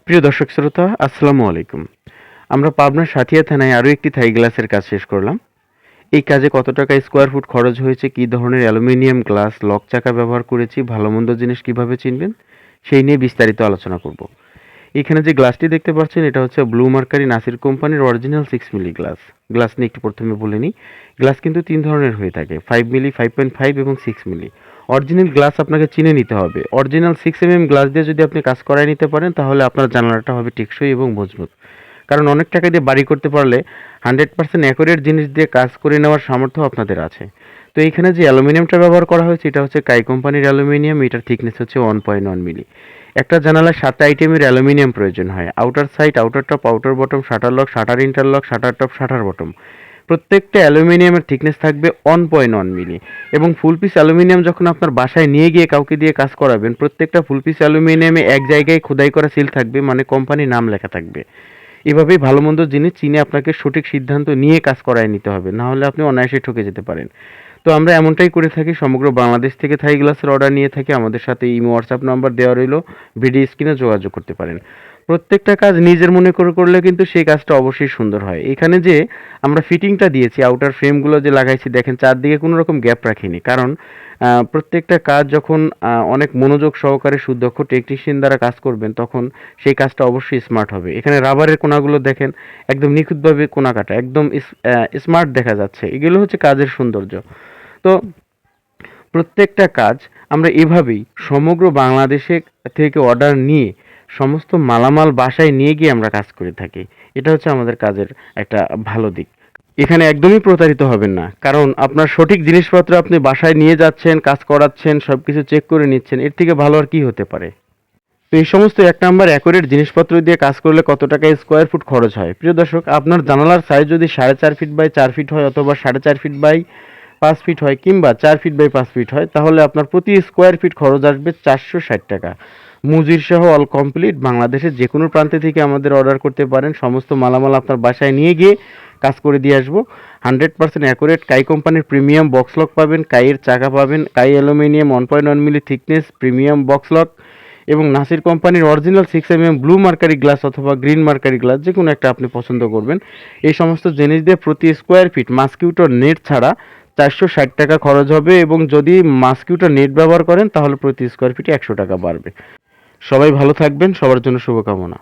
প্রিয় দর্শক শ্রোতা, আসসালামু আলাইকুম। আমরা পাবনার সাথিয়া থানায় আরও একটি থাই গ্লাসের কাজ শেষ করলাম। এই কাজে কত টাকা স্কোয়ার ফুট খরচ হয়েছে, কী ধরনের অ্যালুমিনিয়াম গ্লাস, লক চাকা ব্যবহার করেছি, ভালো মন্দ জিনিস কীভাবে চিনবেন, সেই নিয়ে বিস্তারিত আলোচনা করব। এখানে যে গ্লাসটি দেখতে পাচ্ছেন, এটা হচ্ছে ব্লু মার্কারি নাসির কোম্পানির অরিজিনাল 6 মিলি গ্লাস। গ্লাস নিয়ে একটু প্রথমে বলে নিই। গ্লাস কিন্তু তিন ধরনের হয়ে থাকে, 5 মিলি, 5.5 এবং 6 মিলি। অরিজিনাল গ্লাস আপনাকে চিনে নিতে হবে। অরিজিনাল 6 mm গ্লাস দিয়ে যদি আপনি কাজ করায় নিতে পারেন, তাহলে আপনার জানালাটা হবে টেকসই এবং মজবুত। কারণ অনেক টাকা দিয়ে বাড়ি করতে পারলে 100% অ্যাকুরেট জিনিস দিয়ে কাজ করে নেওয়ার সামর্থ্য আপনাদের আছে। তো এইখানে যে অ্যালুমিনিয়ামটা ব্যবহার করা হয়েছে, এটা হচ্ছে কাই কোম্পানির অ্যালুমিনিয়াম। এটার থিকনেস হচ্ছে 1.1 মিলি। একটা জানালায় 7টা আইটেমের অ্যালুমিনিয়াম প্রয়োজন হয়: outer side, outer top, outer bottom, shutter lock, shutter interlock, shutter top, shutter bottom. প্রত্যেকটা অ্যালুমিনিয়ামের থিকনেস থাকবে 1.1 মিলি। এবং ফুল পিস অ্যালুমিনিয়াম যখন আপনার বাসায় নিয়ে গিয়ে কাউকে দিয়ে কাজ করাবেন, প্রত্যেকটা ফুল পিস অ্যালুমিনিয়ামে এক জায়গায় খোদাই করা সিল থাকবে, মানে কোম্পানির নাম লেখা থাকবে। এভাবেই ভালো মন্দ জিনিস চিনে আপনাকে সঠিক সিদ্ধান্ত নিয়ে কাজ করায় নিতে হবে, না হলে আপনি অনায়াসে ঠকে যেতে পারেন। তো আমরা এমনটাই করে থাকি, সমগ্র বাংলাদেশ থেকে থাই গ্লাসের অর্ডার নিয়ে থাকি। আমাদের সাথে ইমো হোয়াটসঅ্যাপ নাম্বার দেওয়া রইল, ভিডিও স্ক্রিনে যোগাযোগ করতে পারেন। প্রত্যেকটা কাজ নিজের মনে করে করলে কিন্তু সেই কাজটা অবশ্যই সুন্দর হয়। এখানে যে আমরা ফিটিংটা দিয়েছি, আউটার ফ্রেমগুলো যে লাগাইছি, দেখেন চারদিকে কোনো রকম গ্যাপ রাখিনি। কারণ প্রত্যেকটা কাজ যখন অনেক মনোযোগ সহকারে সুদক্ষ টেকনিশিয়ান দ্বারা কাজ করবেন, তখন সেই কাজটা অবশ্যই স্মার্ট হবে। এখানে রাবারের কোনাগুলো দেখেন, একদম নিখুঁতভাবে কোনা কাটা, একদম স্মার্ট দেখা যাচ্ছে। এগুলো হচ্ছে কাজের সৌন্দর্য। তো প্রত্যেকটা কাজ আমরা এভাবেই সমগ্র বাংলাদেশে থেকে অর্ডার নিয়ে সমস্ত মালামাল বাসায় নিয়ে গিয়ে আমরা কাজ করে থাকি। এটা হচ্ছে আমাদের কাজের একটা ভালো দিক। এখানে একদমই প্রতারিত হবেন না, কারণ আপনার সঠিক জিনিসপত্র আপনি বাসায় নিয়ে যাচ্ছেন, কাজ করাচ্ছেন, সব কিছু চেক করে নিচ্ছেন। এর থেকে ভালো আর কি হতে পারে? তো এই সমস্ত এক নাম্বার অ্যাকুরেট জিনিসপত্র দিয়ে কাজ করলে কত টাকা স্কোয়ার ফুট খরচ হয়? প্রিয় দর্শক, আপনার জানালার সাইজ যদি 4.5 ফিট বাই 4 ফিট হয়, অথবা 4.5 ফিট বাই 5 ফিট হয়, কিংবা 4 ফিট বাই 5 ফিট হয়, তাহলে আপনার প্রতি স্কোয়ার ফিট খরচ আসবে 460 টাকা। মজুরি সহ অল কমপ্লিট। বাংলাদেশের যে কোনো প্রান্তে থেকে আমাদের অর্ডার করতে পারেন। সমস্ত মালামাল আপনার বাসায় নিয়ে গিয়ে কাজ করে দিয়ে আসবো। 100% অ্যাকুরেট কাই কোম্পানির প্রিমিয়াম বক্স লক পাবেন, কাইয়ের চাকা পাবেন, কাই aluminium 1.1 milli thickness premium box lock, এবং নাসির কোম্পানির original 6 mm blue mercury glass অথবা গ্রিন মার্কারি গ্লাস, যে কোনো একটা আপনি পছন্দ করবেন। এই সমস্ত জিনিস দিয়ে প্রতি স্কোয়ার ফিট মাস্কিউটো নেট ছাড়া 460 টাকা খরচ হবে, এবং যদি মাস্কিউটো নেট ব্যবহার করেন, তাহলে প্রতি স্কোয়ার ফিটে 100 টাকা বাড়বে। সবাই ভালো থাকবেন, সবার জন্য শুভকামনা।